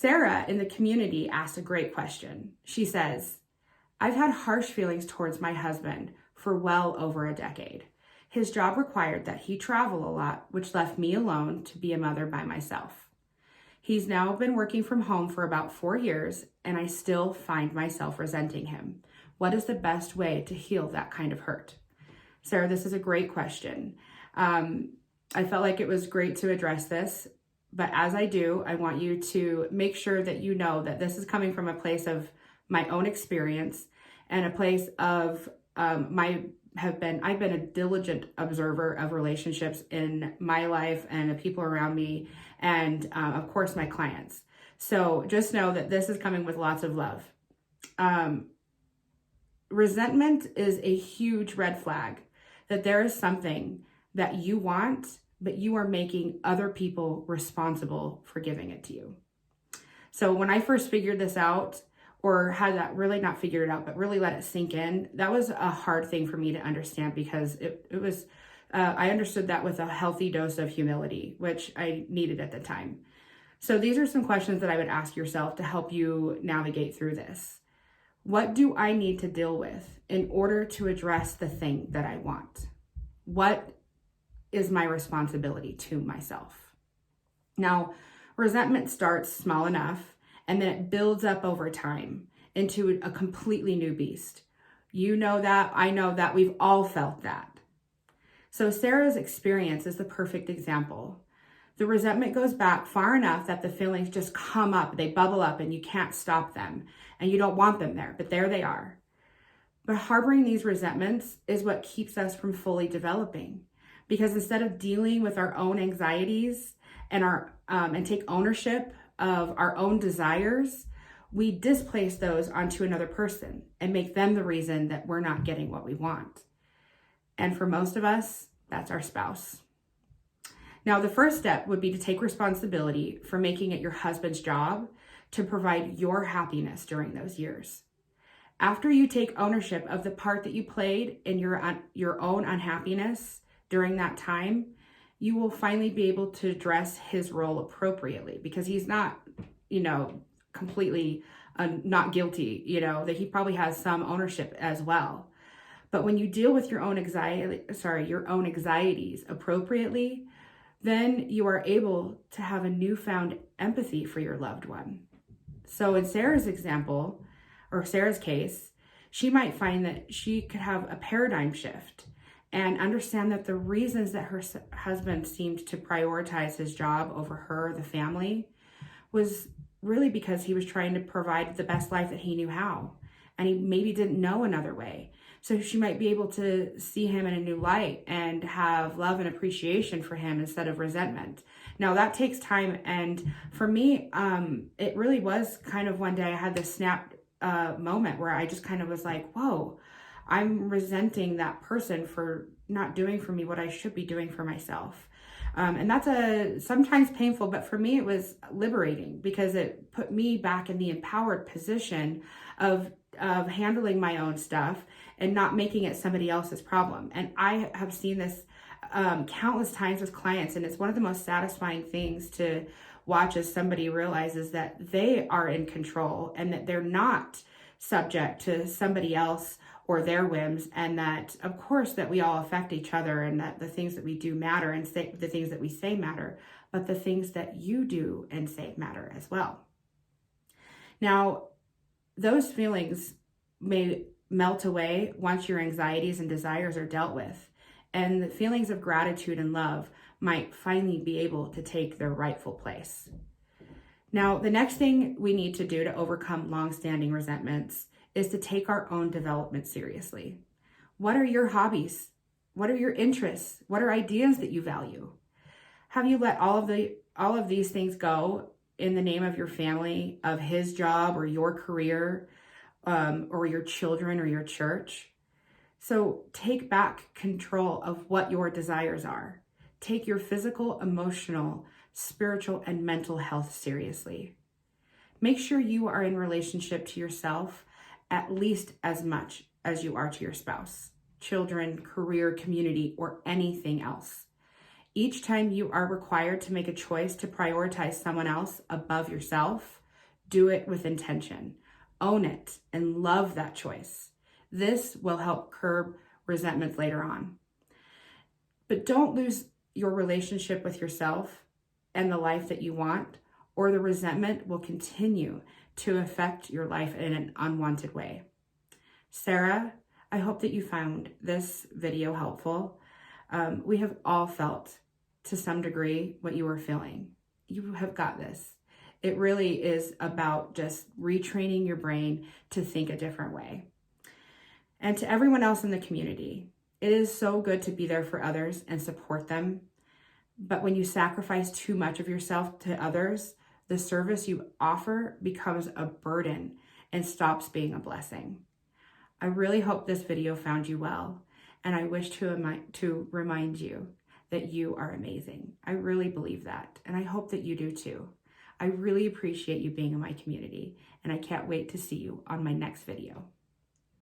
Sarah in the community asked a great question. She says, I've had harsh feelings towards my husband for well over a decade. His job required that he travel a lot, which left me alone to be a mother by myself. He's now been working from home for about 4 years, and I still find myself resenting him. What is the best way to heal that kind of hurt? Sarah, this is a great question. I felt like it was great to address this, but as I do, I want you to make sure that you know that this is coming from a place of my own experience and a place of I've been a diligent observer of relationships in my life and the people around me, and of course my clients. So just know that this is coming with lots of love. Resentment is a huge red flag that there is something that you want, but you are making other people responsible for giving it to you. So when I first figured this out, or had that really not figured it out, but really let it sink in, that was a hard thing for me to understand, because it was, I understood that with a healthy dose of humility, which I needed at the time. So these are some questions that I would ask yourself to help you navigate through this. What do I need to deal with in order to address the thing that I want? What is my responsibility to myself? Now, resentment starts small enough, and then it builds up over time into a completely new beast. You know that, I know that, we've all felt that. So Sarah's experience is the perfect example. The resentment goes back far enough that the feelings just come up, they bubble up, and you can't stop them, and you don't want them there, but there they are. But harboring these resentments is what keeps us from fully developing, because instead of dealing with our own anxieties and take ownership of our own desires, we displace those onto another person and make them the reason that we're not getting what we want. And for most of us, that's our spouse. Now, the first step would be to take responsibility for making it your husband's job to provide your happiness during those years. After you take ownership of the part that you played in your own unhappiness during that time, you will finally be able to address his role appropriately, because he's not, completely not guilty, that he probably has some ownership as well. But when you deal with your own anxieties appropriately, then you are able to have a newfound empathy for your loved one. So in Sarah's example, or Sarah's case, she might find that she could have a paradigm shift and understand that the reasons that her husband seemed to prioritize his job over her, the family, was really because he was trying to provide the best life that he knew how. And he maybe didn't know another way. So she might be able to see him in a new light and have love and appreciation for him instead of resentment. Now that takes time. And for me, it really was kind of one day I had this snap moment where I just kind of was like, whoa, I'm resenting that person for not doing for me what I should be doing for myself. And that's sometimes painful, but for me it was liberating, because it put me back in the empowered position of handling my own stuff and not making it somebody else's problem. And I have seen this countless times with clients, and it's one of the most satisfying things to watch as somebody realizes that they are in control and that they're not subject to somebody else or their whims, and that of course that we all affect each other, and that the things that we do matter, and the things that we say matter, but the things that you do and say matter as well. Now, those feelings may melt away once your anxieties and desires are dealt with, and the feelings of gratitude and love might finally be able to take their rightful place. Now, the next thing we need to do to overcome long-standing resentments is to take our own development seriously. What are your hobbies? What are your interests? What are ideas that you value? Have you let all of these things go in the name of your family, of his job or your career, or your children or your church? So take back control of what your desires are. Take your physical, emotional, spiritual, and mental health seriously. Make sure you are in relationship to yourself at least as much as you are to your spouse, children, career, community, or anything else. Each time you are required to make a choice to prioritize someone else above yourself, Do it with intention. Own it and love that choice. This will help curb resentment later on. But don't lose your relationship with yourself and the life that you want, or the resentment will continue to affect your life in an unwanted way. Sarah, I hope that you found this video helpful. We have all felt to some degree what you were feeling. You have got this. It really is about just retraining your brain to think a different way. And to everyone else in the community, it is so good to be there for others and support them. But when you sacrifice too much of yourself to others, the service you offer becomes a burden and stops being a blessing. I really hope this video found you well, and I wish to remind you that you are amazing. I really believe that, and I hope that you do too. I really appreciate you being in my community, and I can't wait to see you on my next video.